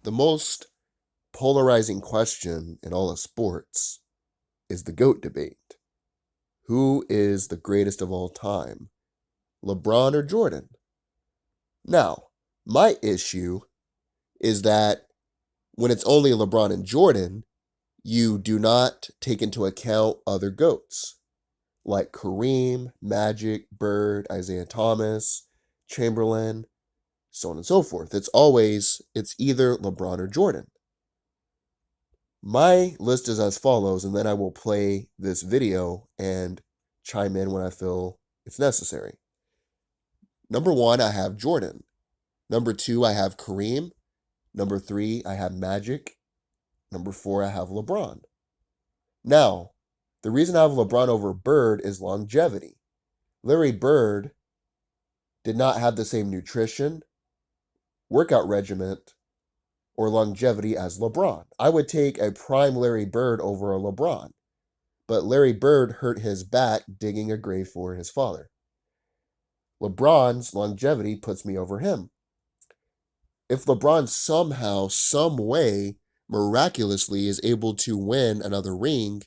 The most polarizing question in all of sports is the GOAT debate. Who is the greatest of all time, LeBron or Jordan? Now, my issue is that when it's only LeBron and Jordan, you do not take into account other GOATs like Kareem, Magic, Bird, Isaiah Thomas, Chamberlain, so on and so forth. It's either LeBron or Jordan. My list is as follows, and then I will play this video and chime in when I feel it's necessary. Number 1, I have Jordan. Number 2, I have Kareem. Number 3, I have Magic. Number 4, I have LeBron. Now, the reason I have LeBron over Bird is longevity. Larry Bird did not have the same nutrition, workout regimen, or longevity as LeBron. I would take a prime Larry Bird over a LeBron, but Larry Bird hurt his back digging a grave for his father. LeBron's longevity puts me over him. If LeBron somehow, some way, miraculously is able to win another ring,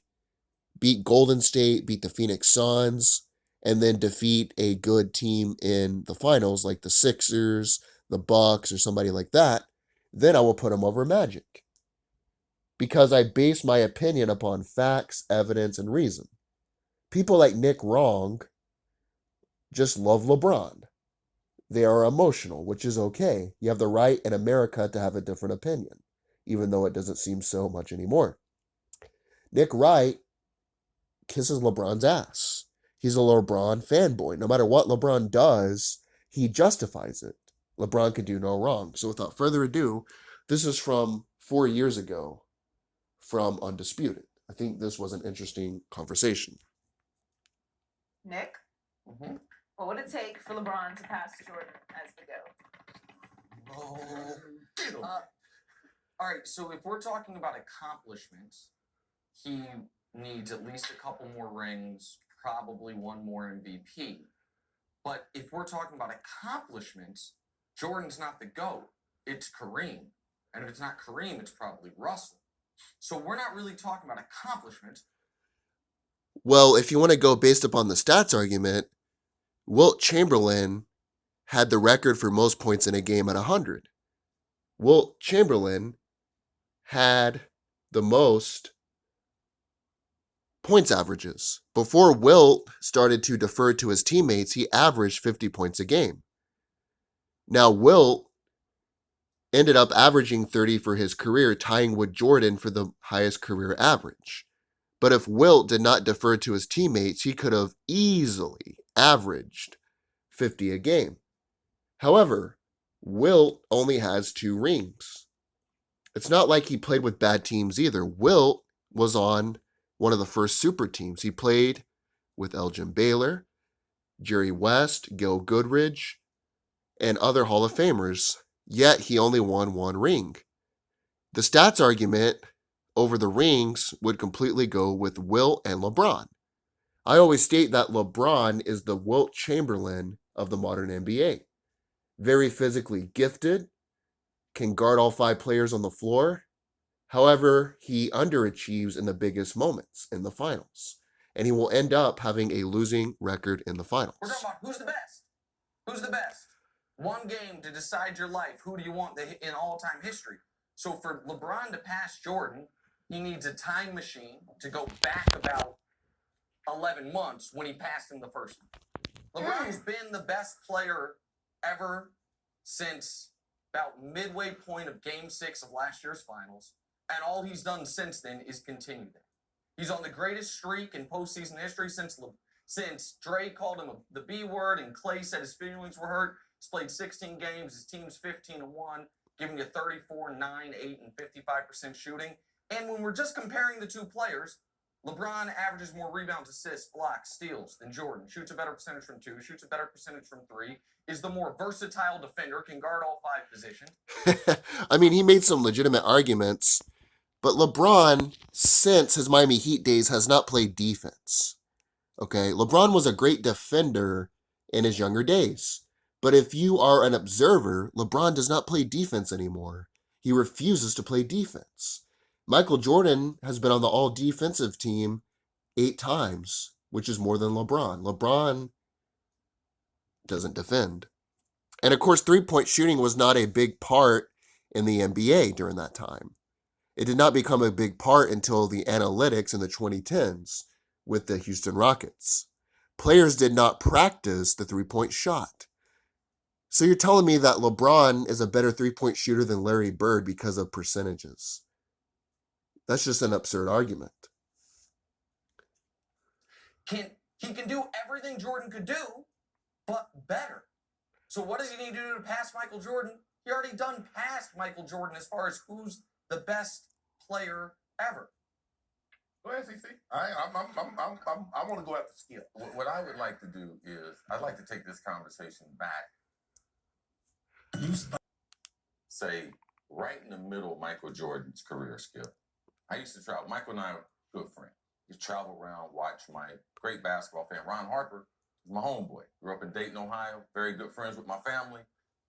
beat Golden State, beat the Phoenix Suns, and then defeat a good team in the finals like the Sixers, the Bucks, or somebody like that, then I will put him over Magic. Because I base my opinion upon facts, evidence, and reason. People like Nick Wrong just love LeBron. They are emotional, which is okay. You have the right in America to have a different opinion, even though it doesn't seem so much anymore. Nick Wright kisses LeBron's ass. He's a LeBron fanboy. No matter what LeBron does, he justifies it. LeBron can do no wrong. So without further ado, this is from 4 years ago from Undisputed. I think this was an interesting conversation. Nick, what would it take for LeBron to pass Jordan as the GOAT? All right, so if we're talking about accomplishments, he needs at least a couple more rings, probably one more MVP. But if we're talking about accomplishments, Jordan's not the GOAT. It's Kareem. And if it's not Kareem, it's probably Russell. So we're not really talking about accomplishments. Well, if you want to go based upon the stats argument, Wilt Chamberlain had the record for most points in a game at 100. Wilt Chamberlain had the most points averages. Before Wilt started to defer to his teammates, he averaged 50 points a game. Now, Wilt ended up averaging 30 for his career, tying with Jordan for the highest career average. But if Wilt did not defer to his teammates, he could have easily averaged 50 a game. However, Wilt only has 2 rings. It's not like he played with bad teams either. Wilt was on one of the first super teams. He played with Elgin Baylor, Jerry West, Gil Goodrich, and other Hall of Famers, yet he only won 1 ring. The stats argument over the rings would completely go with Wilt and LeBron. I always state that LeBron is the Wilt Chamberlain of the modern NBA. Very physically gifted, can guard all 5 players on the floor. However, he underachieves in the biggest moments in the finals. And he will end up having a losing record in the finals. We're talking about who's the best. Who's the best? One game to decide your life. Who do you want in all-time history? So for LeBron to pass Jordan, he needs a time machine to go back about 11 months when he passed him the first time. LeBron's been the best player ever since about midway point of Game 6 of last year's finals, and all he's done since then is continue that. He's on the greatest streak in postseason history since Dre called him the B word and Clay said his feelings were hurt. He's played 16 games. His team's 15-1, giving you 34, 9, 8, and 55% shooting. And when we're just comparing the two players, LeBron averages more rebounds, assists, blocks, steals than Jordan. Shoots a better percentage from 2, shoots a better percentage from 3, is the more versatile defender, can guard all 5 positions. I mean, he made some legitimate arguments, but LeBron, since his Miami Heat days, has not played defense. Okay, LeBron was a great defender in his younger days. But if you are an observer, LeBron does not play defense anymore. He refuses to play defense. Michael Jordan has been on the all-defensive team 8 times, which is more than LeBron. LeBron doesn't defend. And of course, three-point shooting was not a big part in the NBA during that time. It did not become a big part until the analytics in the 2010s with the Houston Rockets. Players did not practice the three-point shot. So you're telling me that LeBron is a better three-point shooter than Larry Bird because of percentages? That's just an absurd argument. He can do everything Jordan could do, but better. So what does he need to do to pass Michael Jordan? He already done passed Michael Jordan as far as who's the best player ever. Go ahead, CC. I want to go after Skip. What I would like to do is I'd like to take this conversation back. Say right in the middle of Michael Jordan's career, Skip. I used to travel. Michael and I were good friends. We travel around, watch my great basketball fan, Ron Harper, my homeboy. Grew up in Dayton, Ohio. Very good friends with my family.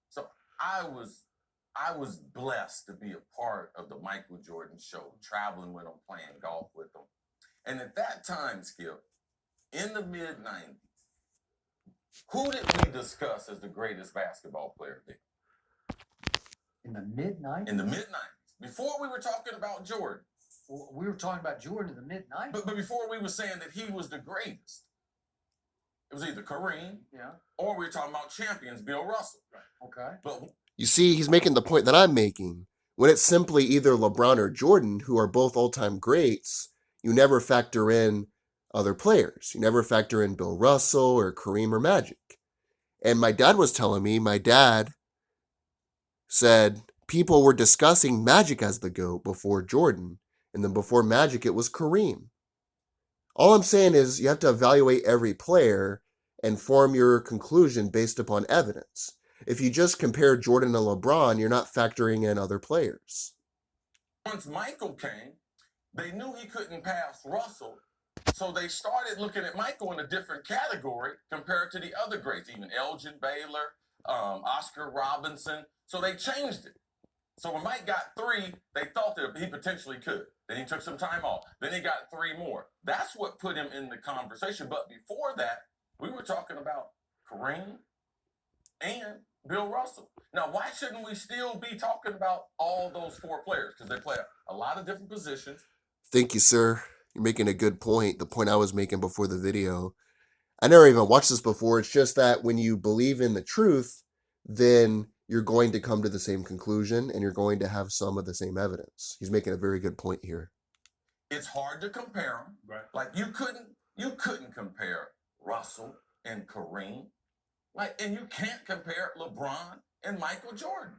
So I was blessed to be a part of the Michael Jordan show, traveling with him, playing golf with him. And at that time, Skip, in the mid-90s, who did we discuss as the greatest basketball player then? In the mid-90s? In the mid-90s. Before we were talking about Jordan. Well, we were talking about Jordan in the mid-90s. But before we were saying that he was the greatest. It was either Kareem, or we were talking about champions, Bill Russell. Right. Okay. But you see, he's making the point that I'm making. When it's simply either LeBron or Jordan, who are both all-time greats, you never factor in other players. You never factor in Bill Russell or Kareem or Magic. And my dad was telling me, my dad said people were discussing Magic as the GOAT before Jordan. And then before Magic, it was Kareem. All I'm saying is you have to evaluate every player and form your conclusion based upon evidence. If you just compare Jordan and LeBron, you're not factoring in other players. once Michael came, they knew he couldn't pass Russell. So they started looking at Michael in a different category compared to the other greats, even Elgin Baylor, Oscar Robinson. So they changed it. So when Mike got 3, they thought that he potentially could. Then he took some time off. Then he got 3 more. That's what put him in the conversation. But before that, we were talking about Kareem and Bill Russell. Now, why shouldn't we still be talking about all those 4 players? Because they play a lot of different positions. Thank you, sir. You're making a good point. The point I was making before the video. I never even watched this before. It's just that when you believe in the truth, then you're going to come to the same conclusion and you're going to have some of the same evidence. He's making a very good point here. It's hard to compare them. Right. Like you couldn't compare Russell and Kareem. Like, and you can't compare LeBron and Michael Jordan.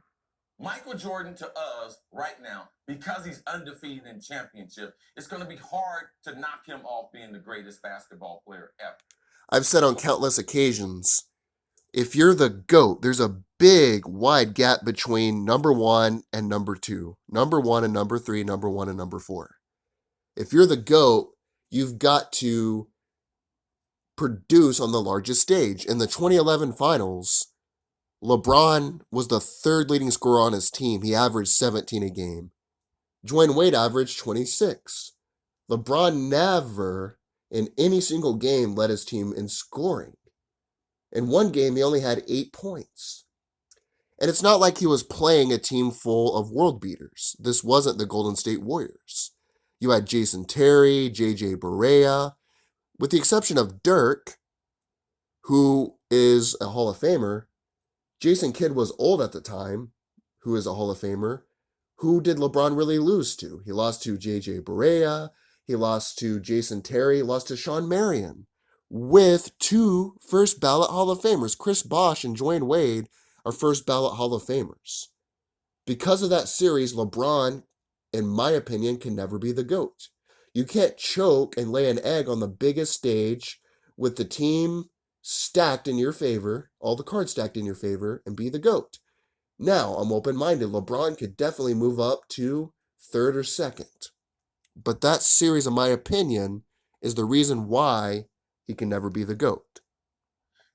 Michael Jordan to us right now, because he's undefeated in championship, it's going to be hard to knock him off being the greatest basketball player ever. I've said on countless occasions, if you're the GOAT, there's a big, wide gap between number 1 and number 2, number 1 and number 3, number 1 and number 4. If you're the GOAT, you've got to produce on the largest stage. In the 2011 finals, LeBron was the 3rd leading scorer on his team. He averaged 17 a game. Dwayne Wade averaged 26. LeBron never in any single game led his team in scoring. In one game, he only had 8 points. And it's not like he was playing a team full of world beaters. This wasn't the Golden State Warriors. You had Jason Terry, J.J. Barea, with the exception of Dirk, who is a Hall of Famer. Jason Kidd was old at the time, who is a Hall of Famer. Who did LeBron really lose to? He lost to J.J. Barea. He lost to Jason Terry. He lost to Shawn Marion. With 2 first-ballot Hall of Famers. Chris Bosh and Dwayne Wade are first-ballot Hall of Famers. Because of that series, LeBron, in my opinion, can never be the GOAT. You can't choke and lay an egg on the biggest stage with the team stacked in your favor, all the cards stacked in your favor, and be the GOAT. Now, I'm open-minded. LeBron could definitely move up to 3rd or 2nd. But that series, in my opinion, is the reason why he can never be the GOAT.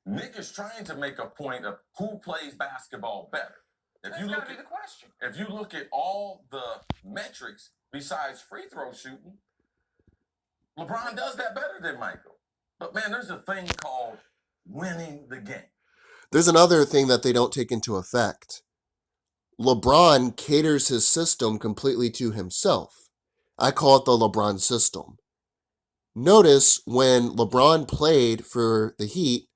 Nick is trying to make a point of who plays basketball better. If That's you gotta look be at the question. if you look at all the metrics besides free throw shooting, LeBron does that better than Michael. But man, there's a thing called winning the game. There's another thing that they don't take into effect. LeBron caters his system completely to himself. I call it the LeBron system. Notice when LeBron played for the Heat,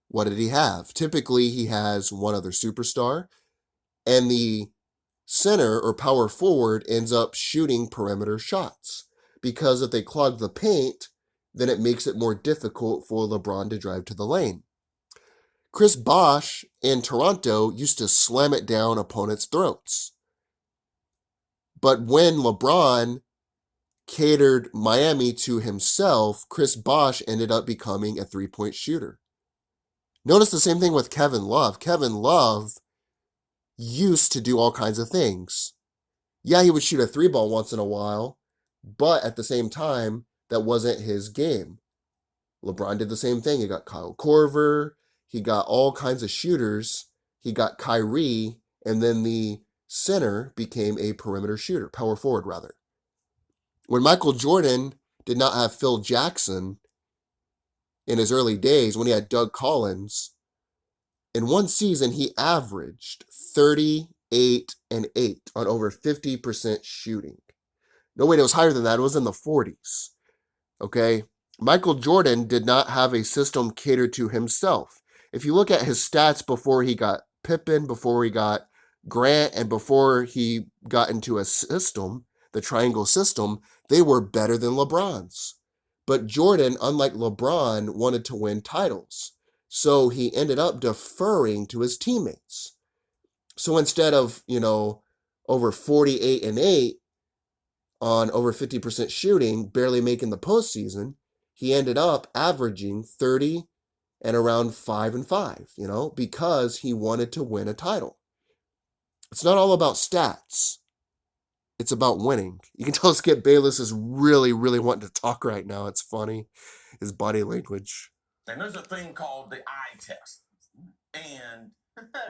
what did he have? Typically, he has one other superstar, and the center or power forward ends up shooting perimeter shots. Because if they clog the paint, then it makes it more difficult for LeBron to drive to the lane. Chris Bosh in Toronto used to slam it down opponents' throats. But when LeBron catered Miami to himself, Chris Bosh ended up becoming a three-point shooter. Notice the same thing with Kevin Love. Kevin Love used to do all kinds of things. Yeah, he would shoot a three ball once in a while, but at the same time, that wasn't his game. LeBron did the same thing. He got Kyle Korver. He got all kinds of shooters. He got Kyrie, and then the center became a perimeter shooter, power forward rather. When Michael Jordan did not have Phil Jackson in his early days, when he had Doug Collins, in one season he averaged 38 and 8 on over 50% shooting. No, wait, it was higher than that. It was in the 40s. Okay? Michael Jordan did not have a system catered to himself. If you look at his stats before he got Pippen, before he got Grant, and before he got into a system, the triangle system, they were better than LeBron's. But Jordan, unlike LeBron, wanted to win titles. So he ended up deferring to his teammates. So instead of, over 48 and 8 on over 50% shooting, barely making the postseason, he ended up averaging 30 and around 5 and 5, because he wanted to win a title. It's not all about stats. It's about winning. You can tell Skip Bayless is really, really wanting to talk right now. It's funny. His body language. And there's a thing called the eye test. And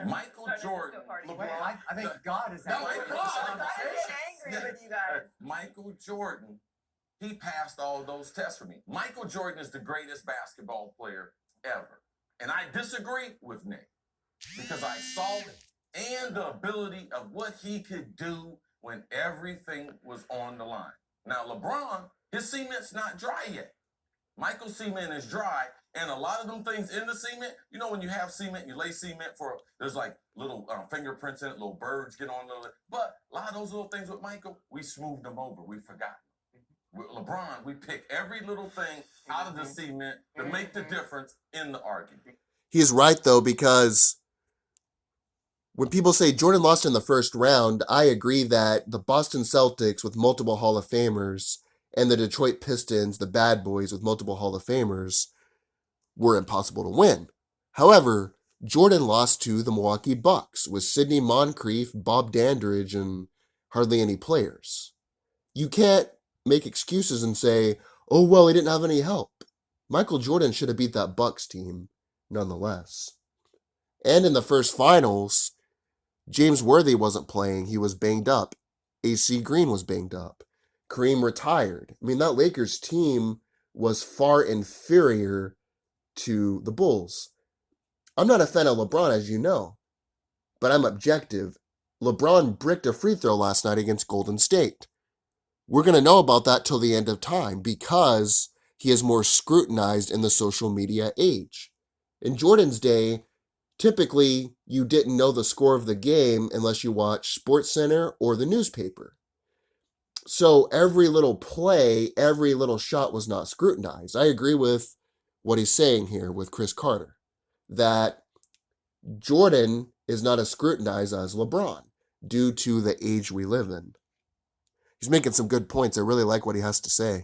Michael Jordan, Wait, I think God is No, having it's this not. conversation. angry with you guys. Michael Jordan, he passed all those tests for me. Michael Jordan is the greatest basketball player ever. And I disagree with Nick because I saw it and the ability of what he could do when everything was on the line. Now, LeBron, his cement's not dry yet. Michael's cement is dry, and a lot of them things in the cement, when you have cement, you lay cement there's like little fingerprints in it, little birds get on it. But a lot of those little things with Michael, we smoothed them over. We forgot. With LeBron, we pick every little thing out of the cement to make the difference in the argument. He's right, though, because when people say Jordan lost in the first round, I agree that the Boston Celtics with multiple Hall of Famers and the Detroit Pistons, the bad boys with multiple Hall of Famers, were impossible to win. However, Jordan lost to the Milwaukee Bucks with Sidney Moncrief, Bob Dandridge, and hardly any players. You can't make excuses and say, oh, well, he didn't have any help. Michael Jordan should have beat that Bucks team nonetheless. And in the first finals, James Worthy wasn't playing. He was banged up. AC Green was banged up. Kareem retired. I mean, that Lakers team was far inferior to the Bulls. I'm not a fan of LeBron, as you know, but I'm objective. LeBron bricked a free throw last night against Golden State. We're going to know about that till the end of time because he is more scrutinized in the social media age. In Jordan's day, typically you didn't know the score of the game unless you watched SportsCenter or the newspaper. So every little play, every little shot was not scrutinized. I agree with what he's saying here with Chris Carter, that Jordan is not as scrutinized as LeBron due to the age we live in. He's making some good points. I really like what he has to say.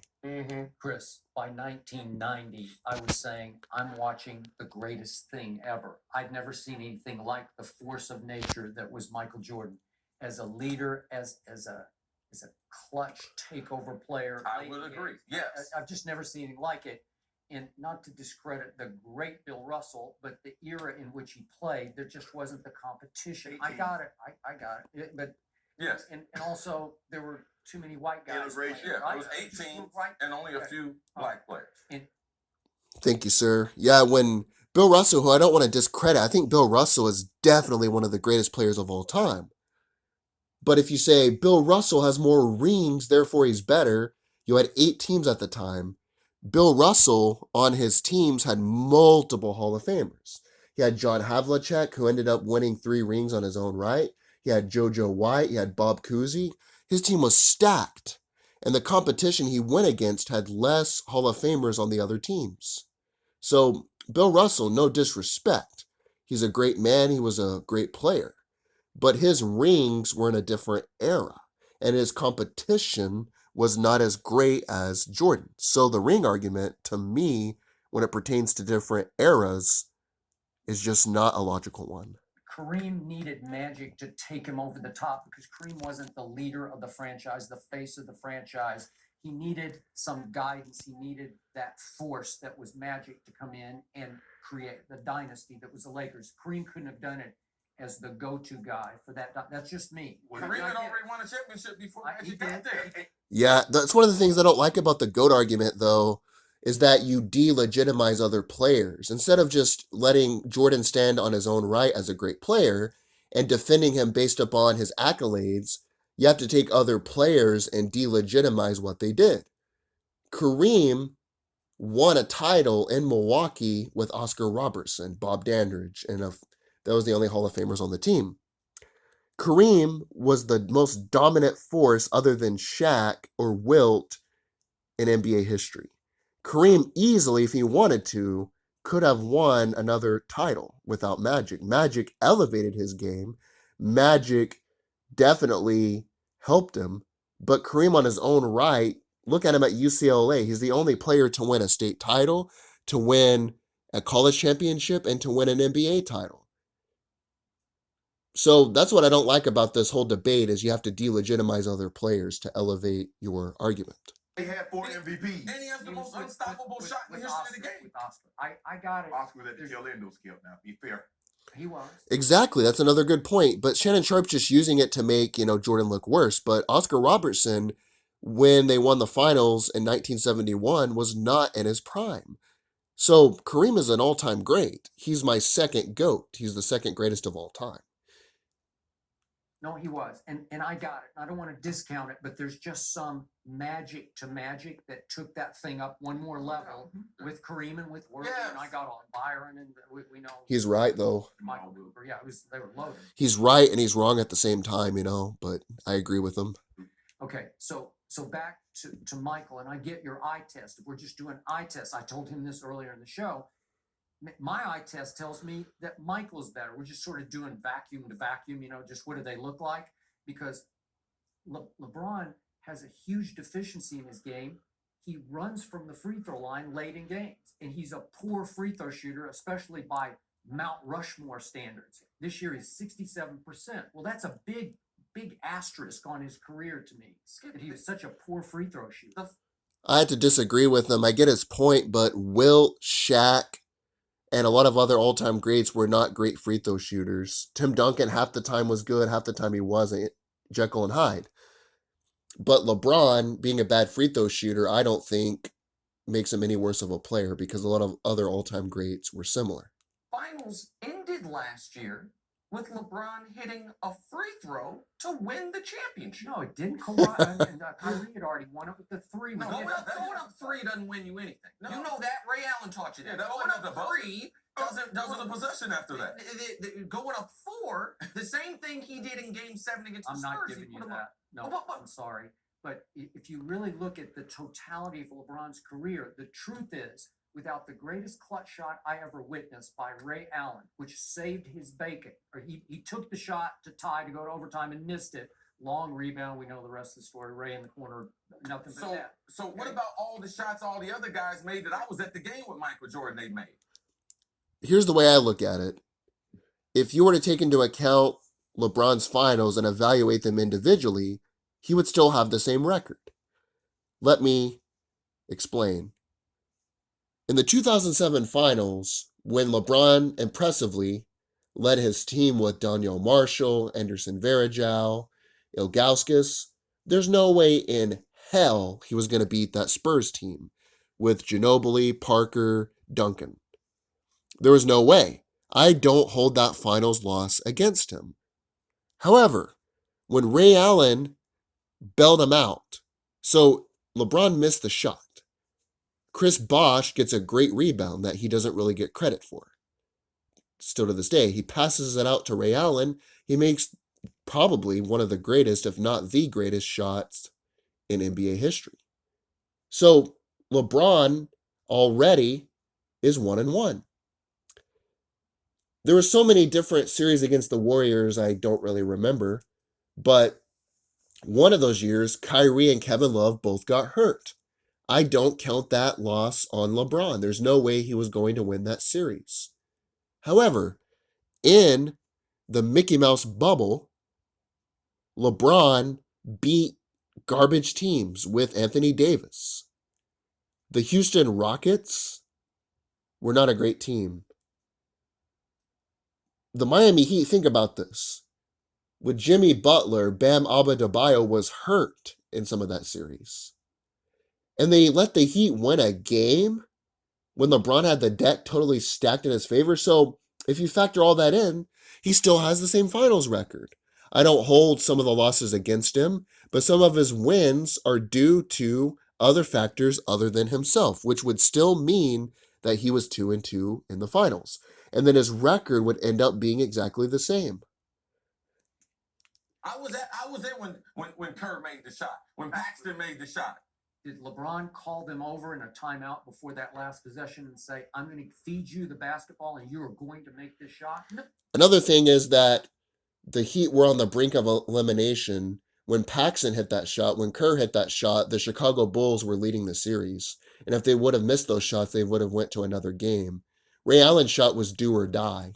Chris, by 1990, I was saying, I'm watching the greatest thing ever. I'd never seen anything like the force of nature that was Michael Jordan. As a leader, as a clutch takeover player. I would agree. Yes. I've just never seen anything like it. and not to discredit the great Bill Russell, but the era in which he played, there just wasn't the competition. I got it. I got it. But Yes. and also there were too many white guys. Integration. playing, Yeah, right? it was 8 Just teams right. and only a few black players. And Thank you, sir. Yeah, when Bill Russell, who I don't want to discredit, I think Bill Russell is definitely one of the greatest players of all time. But if you say Bill Russell has more rings, therefore he's better, you had 8 teams at the time. Bill Russell on his teams had multiple Hall of Famers. He had John Havlicek, who ended up winning 3 rings on his own right. He had JoJo White. He had Bob Cousy. His team was stacked. And the competition he went against had less Hall of Famers on the other teams. So Bill Russell, no disrespect. He's a great man. He was a great player. But his rings were in a different era, and his competition was not as great as Jordan. So the ring argument, to me, when it pertains to different eras, is just not a logical one. Kareem needed Magic to take him over the top because Kareem wasn't the leader of the franchise, the face of the franchise. He needed some guidance. He needed that force that was Magic to come in and create the dynasty that was the Lakers. Kareem couldn't have done it as the go-to guy for that. That's just me. Kareem had already won a championship before He Magic got did. there. Yeah, that's one of the things I don't like about the GOAT argument, though, is that you delegitimize other players. Instead of just letting Jordan stand on his own right as a great player and defending him based upon his accolades, you have to take other players and delegitimize what they did. Kareem won a title in Milwaukee with Oscar Robertson, Bob Dandridge, and that was the only Hall of Famers on the team. Kareem was the most dominant force other than Shaq or Wilt in NBA history. Kareem easily, if he wanted to, could have won another title without Magic. Magic elevated his game. Magic definitely helped him. But Kareem on his own right, look at him at UCLA. He's the only player to win a state title, to win a college championship, and to win an NBA title. So that's what I don't like about this whole debate is you have to delegitimize other players to elevate your argument. They had 4 MVPs. And he has the most unstoppable shot in the history of the game. With Oscar. I got it. Oscar was at the tail end of skip now. Be fair. He was. Exactly. That's another good point. But Shannon Sharp's just using it to make, Jordan look worse. But Oscar Robertson, when they won the finals in 1971, was not in his prime. So Kareem is an all-time great. He's my second GOAT. He's the second greatest of all time. No, he was. And I got it. I don't want to discount it, but there's just some magic to Magic that took that thing up one more level with Kareem and with Worthy. Yes. And I got on Byron, and we know He's right, though. Michael Cooper. Yeah, they were loaded. He's right and he's wrong at the same time, but I agree with him. Okay, so back to Michael, and I get your eye test. If we're just doing eye tests, I told him this earlier in the show. My eye test tells me that Michael's better. We're just sort of doing vacuum to vacuum, just what do they look like? Because LeBron has a huge deficiency in his game. He runs from the free throw line late in games, and he's a poor free throw shooter, especially by Mount Rushmore standards. This year he's 67%. Well, that's a big asterisk on his career to me, that he was such a poor free throw shooter. I had to disagree with him. I get his point, but Wilt, Shaq, and a lot of other all-time greats were not great free throw shooters. Tim Duncan half the time was good, half the time he wasn't. Jekyll and Hyde. But LeBron, being a bad free throw shooter, I don't think makes him any worse of a player because a lot of other all-time greats were similar. Finals ended last year with LeBron hitting a free throw to win the championship. No, it didn't. Kyrie had already won it with the 3. No, going up 3 doesn't win you anything. No. You know that. Ray Allen taught you that. Yeah, that Going wasn't up the buzzer. 3 That was a possession after that. Going up 4, the same thing he did in Game 7 against I'm the not Spurs. giving He you put him that. up. No, But- I'm sorry. But if you really look at the totality of LeBron's career, the truth is, without the greatest clutch shot I ever witnessed by Ray Allen, which saved his bacon, or he took the shot to tie to go to overtime and missed it. Long rebound. We know the rest of the story. Ray in the corner, nothing but that. So what about all the shots all the other guys made that I was at the game with Michael Jordan they made? Here's the way I look at it. If you were to take into account LeBron's finals and evaluate them individually, he would still have the same record. Let me explain. In the 2007 finals, when LeBron impressively led his team with Daniel Marshall, Anderson Varejao, Ilgauskas, there's no way in hell he was going to beat that Spurs team with Ginobili, Parker, Duncan. There was no way. I don't hold that finals loss against him. However, when Ray Allen bailed him out, so LeBron missed the shot. Chris Bosh gets a great rebound that he doesn't really get credit for. Still to this day, he passes it out to Ray Allen. He makes probably one of the greatest, if not the greatest, shots in NBA history. So LeBron already is 1-1. There were so many different series against the Warriors I don't really remember, but one of those years, Kyrie and Kevin Love both got hurt. I don't count that loss on LeBron. There's no way he was going to win that series. However, in the Mickey Mouse bubble, LeBron beat garbage teams with Anthony Davis. The Houston Rockets were not a great team. The Miami Heat, think about this. With Jimmy Butler, Bam Adebayo was hurt in some of that series. And they let the Heat win a game when LeBron had the deck totally stacked in his favor. So if you factor all that in, he still has the same finals record. I don't hold some of the losses against him, but some of his wins are due to other factors other than himself, which would still mean that he was 2-2 in the finals. And then his record would end up being exactly the same. I was there when Kerr made the shot, when Paxton made the shot. Did LeBron call them over in a timeout before that last possession and say, I'm going to feed you the basketball and you are going to make this shot? No. Another thing is that the Heat were on the brink of elimination when Paxson hit that shot. When Kerr hit that shot, the Chicago Bulls were leading the series. And if they would have missed those shots, they would have went to another game. Ray Allen's shot was do or die.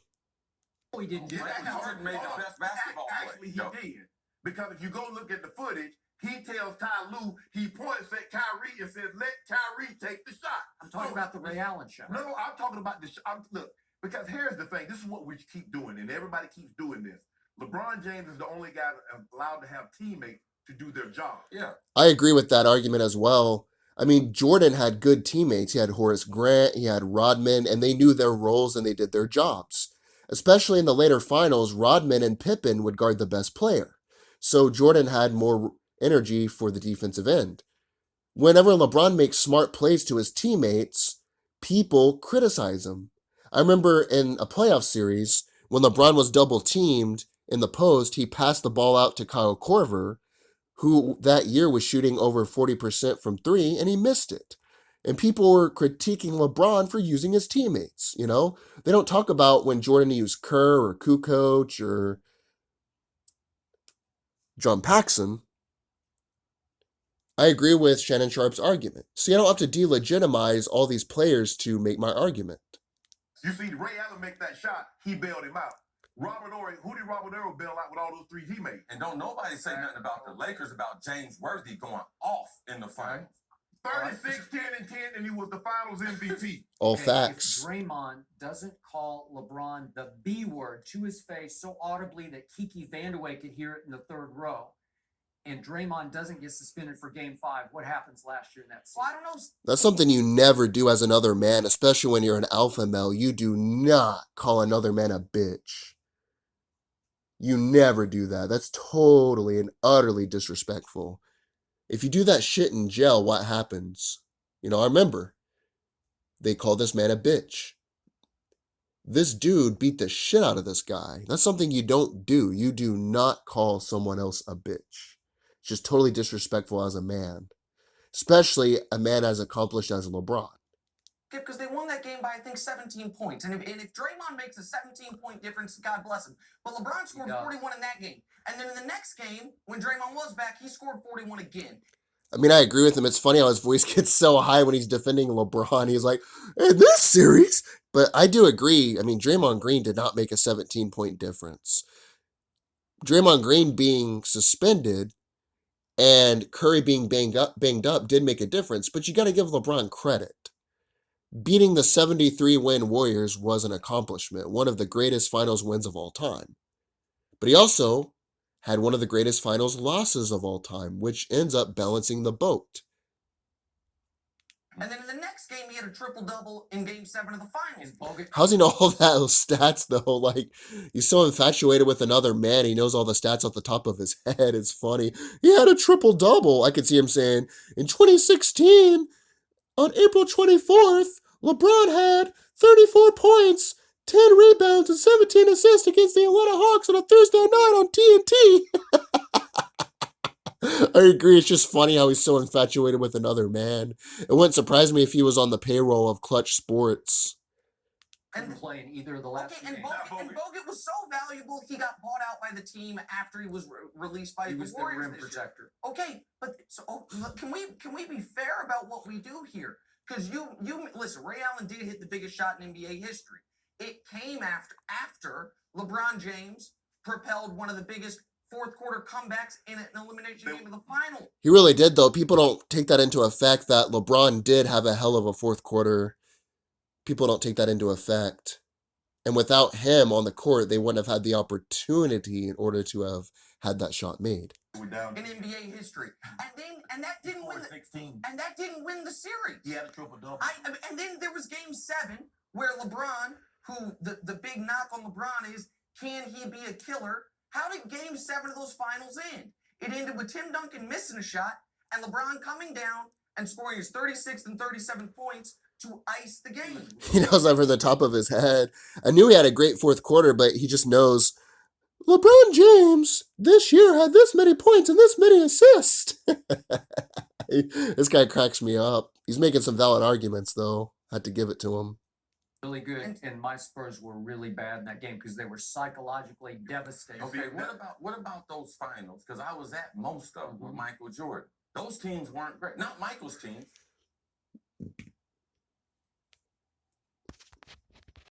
He didn't. Yeah, Jordan made the best basketball play. Actually, he did. Because if you go look at the footage, he tells Ty Lue, he points at Kyrie and says, let Kyrie take the shot. I'm talking about the Ray Allen shot. No, I'm talking about the shot. Look, because here's the thing. This is what we keep doing, and everybody keeps doing this. LeBron James is the only guy allowed to have teammates to do their job. Yeah. I agree with that argument as well. I mean, Jordan had good teammates. He had Horace Grant, he had Rodman, and they knew their roles and they did their jobs. Especially in the later finals, Rodman and Pippen would guard the best player. So Jordan had more energy for the defensive end. Whenever LeBron makes smart plays to his teammates, people criticize him. I remember in a playoff series, when LeBron was double teamed in the post, he passed the ball out to Kyle Korver, who that year was shooting over 40% from three, and he missed it. And people were critiquing LeBron for using his teammates. You know, they don't talk about when Jordan used Kerr or Kukoc or John Paxson. I agree with Shannon Sharp's argument. See, I don't have to delegitimize all these players to make my argument. You see, Ray Allen make that shot, he bailed him out. Robert Ory, who did Robert Ory bail out with all those threes he made? And don't nobody say nothing about the Lakers, about James Worthy going off in the finals. 36, 10, and 10, and he was the finals MVP. All Okay, facts. If Draymond doesn't call LeBron the B word to his face so audibly that Kiki Vandeweghe could hear it in the third row, and Draymond doesn't get suspended for Game 5, what happens last year in that season? Well, I don't know. That's something you never do as another man, especially when you're an alpha male. You do not call another man a bitch. You never do that. That's totally and utterly disrespectful. If you do that shit in jail, what happens? You know, I remember they called this man a bitch. This dude beat the shit out of this guy. That's something you don't do. You do not call someone else a bitch. It's just totally disrespectful as a man, especially a man as accomplished as LeBron. Because they won that game by, I think, 17 points. And if Draymond makes a 17-point difference, God bless him. But LeBron scored 41 in that game. And then in the next game, when Draymond was back, he scored 41 again. I mean, I agree with him. It's funny how his voice gets so high when he's defending LeBron. He's like, in this series. But I do agree. I mean, Draymond Green did not make a 17-point difference. Draymond Green being suspended and Curry being banged up did make a difference. But you got to give LeBron credit. Beating the 73-win Warriors was an accomplishment, one of the greatest finals wins of all time. But he also had one of the greatest finals losses of all time, which ends up balancing the boat. And then in the next game, he had a triple-double in Game 7 of the finals. How's he know all those stats, though? Like, he's so infatuated with another man, he knows all the stats off the top of his head. It's funny. He had a triple-double. I could see him saying, in 2016, on April 24th, LeBron had 34 points, 10 rebounds, and 17 assists against the Atlanta Hawks on a Thursday night on TNT. I agree. It's just funny how he's so infatuated with another man. It wouldn't surprise me if he was on the payroll of Clutch Sports. Couldn't play in either of the last Okay, two and games. Bogut was so valuable, he got bought out by the team after he was released by He the was the Warriors rim this year. protector. Okay, but so can we be fair about what we do here? Because you listen, Ray Allen did hit the biggest shot in NBA history. It came after LeBron James propelled one of the biggest fourth quarter comebacks in an elimination game of the final. He really did, though. People don't take that into effect that LeBron did have a hell of a fourth quarter. People don't take that into effect. And without him on the court, they wouldn't have had the opportunity in order to have had that shot made. In NBA history, and that didn't win. And that didn't win the series. He had a triple-double. And then there was Game 7 where LeBron, who the big knock on LeBron is, can he be a killer? How did Game 7 of those finals end? It ended with Tim Duncan missing a shot and LeBron coming down and scoring his 36th and 37 points to ice the game. He knows over the top of his head. I knew he had a great fourth quarter, but he just knows LeBron James this year had this many points and this many assists. This guy cracks me up. He's making some valid arguments, though. Had to give it to him. Really good, and my Spurs were really bad in that game because they were psychologically devastated. Okay, what about those finals? Because I was at most of them with Michael Jordan. Those teams weren't great. Not Michael's team,